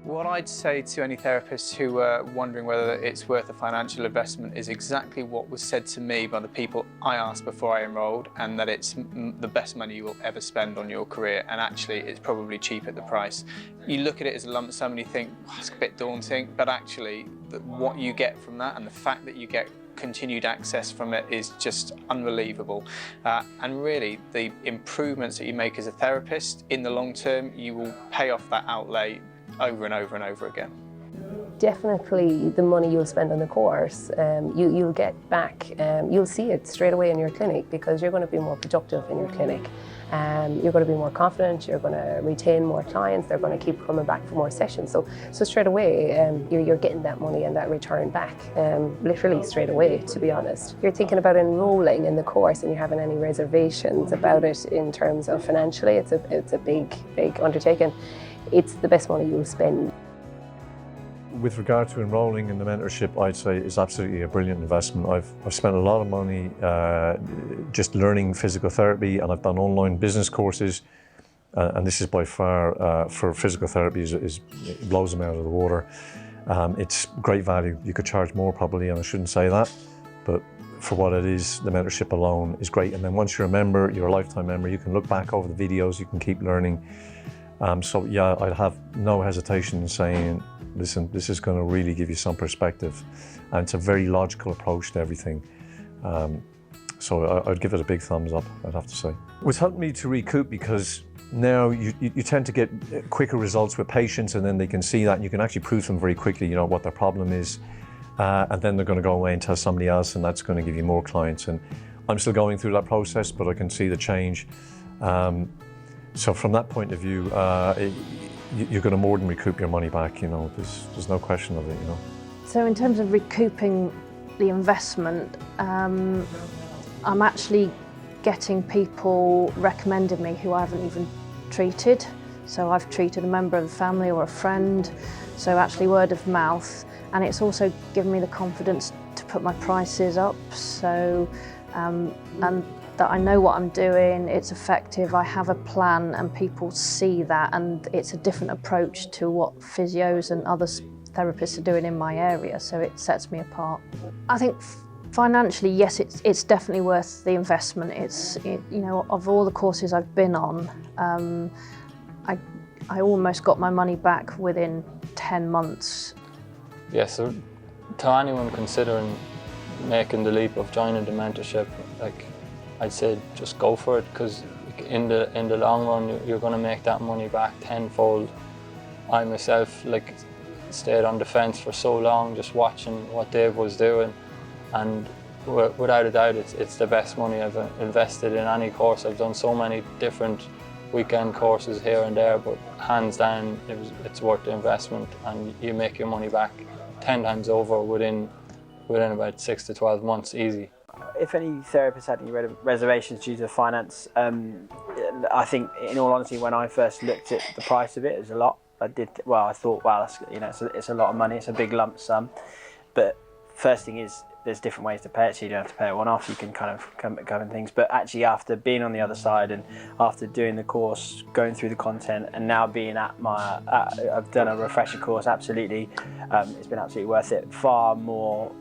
What I'd say to any therapists who are wondering whether it's worth a financial investment is exactly what was said to me by the people I asked before I enrolled, and that it's the best money you will ever spend on your career, and actually it's probably cheap at the price. You look at it as a lump sum and you think, oh, it's a bit daunting, but actually what you get from that and the fact that you get continued access from it is just unbelievable. And really, the improvements that you make as a therapist in the long term, you will pay off that outlay over and over and over again. Definitely the money you'll spend on the course, you'll get back, you'll see it straight away in your clinic, because you're going to be more productive in your clinic. You're going to be more confident, you're going to retain more clients, they're going to keep coming back for more sessions. So straight away, you're getting that money and that return back, literally straight away, to be honest. If you're thinking about enrolling in the course and you're having any reservations about it in terms of financially, it's a big undertaking. It's the best money you'll spend. With regard to enrolling in the mentorship, I'd say it's absolutely a brilliant investment. I've spent a lot of money just learning physical therapy, and I've done online business courses, and this is by far, for physical therapy, it blows them out of the water. It's great value. You could charge more probably, and I shouldn't say that, but for what it is, the mentorship alone is great. And then once you're a member, you're a lifetime member, you can look back over the videos, you can keep learning. So yeah, I'd have no hesitation in saying, listen, this is going to really give you some perspective, and it's a very logical approach to everything. So I'd give it a big thumbs up, I'd have to say. It's helped me to recoup, because now you tend to get quicker results with patients, and then they can see that, and you can actually prove to them very quickly, you know, what their problem is, and then they're going to go away and tell somebody else, and that's going to give you more clients. And I'm still going through that process, but I can see the change. So from that point of view, you're going to more than recoup your money back, you know, there's no question of it, you know. So in terms of recouping the investment, I'm actually getting people recommending me who I haven't even treated. So I've treated a member of the family or a friend, so actually word of mouth. And it's also given me the confidence to put my prices up, so, and that I know what I'm doing, it's effective, I have a plan, and people see that, and it's a different approach to what physios and other therapists are doing in my area, so it sets me apart. I think financially, yes, it's definitely worth the investment. You know, of all the courses I've been on, I almost got my money back within 10 months. Yeah, so to anyone considering making the leap of joining the mentorship, like, I'd say just go for it, because in the long run you're going to make that money back tenfold. I myself stayed on the fence for so long just watching what Dave was doing, and without a doubt it's the best money I've invested in any course. I've done so many different weekend courses here and there, but hands down it's worth the investment, and you make your money back 10 times over within about 6 to 12 months easy. If any therapists had any reservations due to finance, I think, in all honesty, when I first looked at the price of it, it was a lot. I thought, wow, that's, you know, it's a lot of money, it's a big lump sum. But first thing is, there's different ways to pay it, so you don't have to pay it one off, you can kind of cover things. But actually, after being on the other side and after doing the course, going through the content, and now being I've done a refresher course, absolutely, it's been absolutely worth it. Far more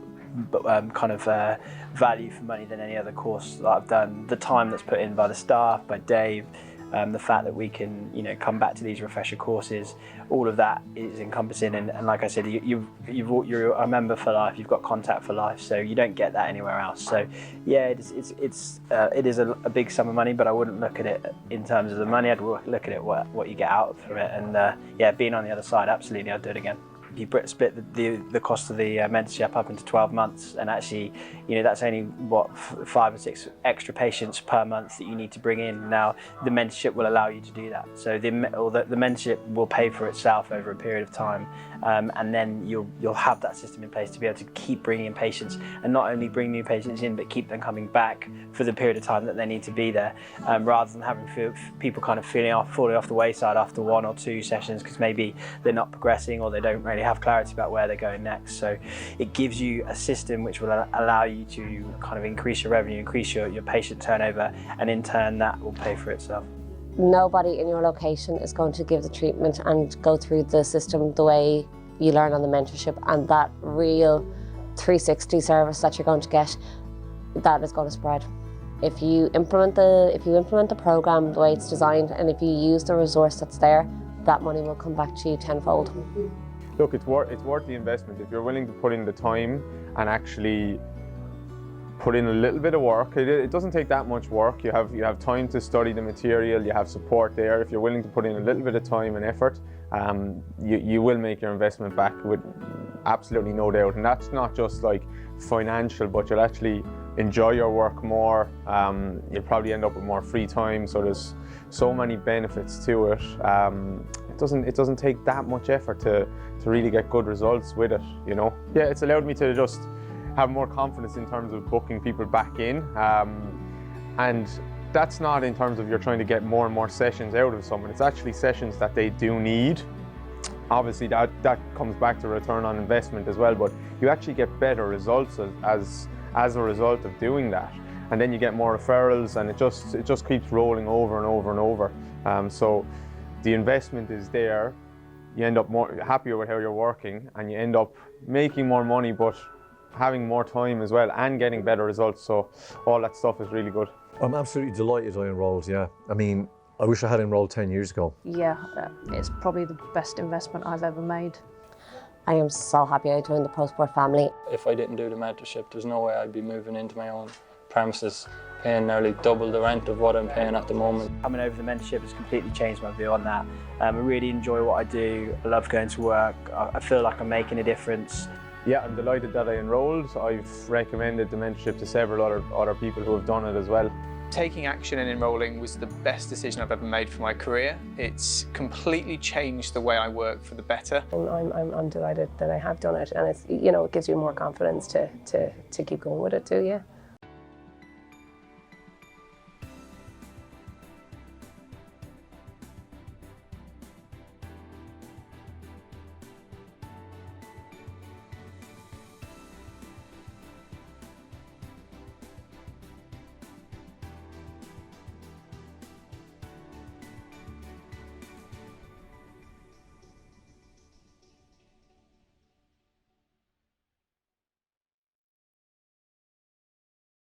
value for money than any other course that I've done. The time that's put in by the staff, by Dave, the fact that we can, you know, come back to these refresher courses, all of that is encompassing. And like I said, you're a member for life. You've got contact for life, so you don't get that anywhere else. So yeah, it is a big sum of money, but I wouldn't look at it in terms of the money. I'd look at it what you get out from it. And yeah, being on the other side, absolutely, I'd do it again. You split the cost of the mentorship up into 12 months, and actually, you know, that's only what 5 or 6 extra patients per month that you need to bring in. Now, the mentorship will allow you to do that. So the mentorship will pay for itself over a period of time, and then you'll have that system in place to be able to keep bringing in patients, and not only bring new patients in, but keep them coming back for the period of time that they need to be there, rather than having people kind of falling off the wayside after 1 or 2 sessions because maybe they're not progressing or they don't really have clarity about where they're going next. So it gives you a system which will allow you to kind of increase your revenue, increase your patient turnover, and in turn that will pay for itself. nobody in your location is going to give the treatment and go through the system the way you learn on the mentorship, and that real 360 service that you're going to get, that is going to spread. If you implement the program the way it's designed, and if you use the resource that's there, that money will come back to you tenfold. Look, it's worth the investment if you're willing to put in the time and actually put in a little bit of work. It doesn't take that much work. You have time to study the material, you have support there. If you're willing to put in a little bit of time and effort, you will make your investment back with absolutely no doubt. And that's not just like financial, but you'll actually enjoy your work more. You'll probably end up with more free time. So there's so many benefits to it. It doesn't take that much effort to really get good results with it, you know. Yeah, it's allowed me to just have more confidence in terms of booking people back in. And that's not in terms of you're trying to get more and more sessions out of someone. It's actually sessions that they do need. Obviously that comes back to return on investment as well, but you actually get better results as a result of doing that. And then you get more referrals, and it just keeps rolling over and over and over. So the investment is there. You end up more happier with how you're working, and you end up making more money, but having more time as well and getting better results. So all that stuff is really good. I'm absolutely delighted I enrolled, yeah. I mean, I wish I had enrolled 10 years ago. Yeah, it's probably the best investment I've ever made. I am so happy I joined the ProSport family. If I didn't do the mentorship, there's no way I'd be moving into my own premises, paying nearly double the rent of what I'm paying at the moment. Coming over the mentorship has completely changed my view on that. I really enjoy what I do. I love going to work. I feel like I'm making a difference. Yeah, I'm delighted that I enrolled. I've recommended the mentorship to several other people who have done it as well. Taking action and enrolling was the best decision I've ever made for my career. It's completely changed the way I work for the better. I'm delighted that I have done it, and it's, you know, it gives you more confidence to keep going with it too, yeah.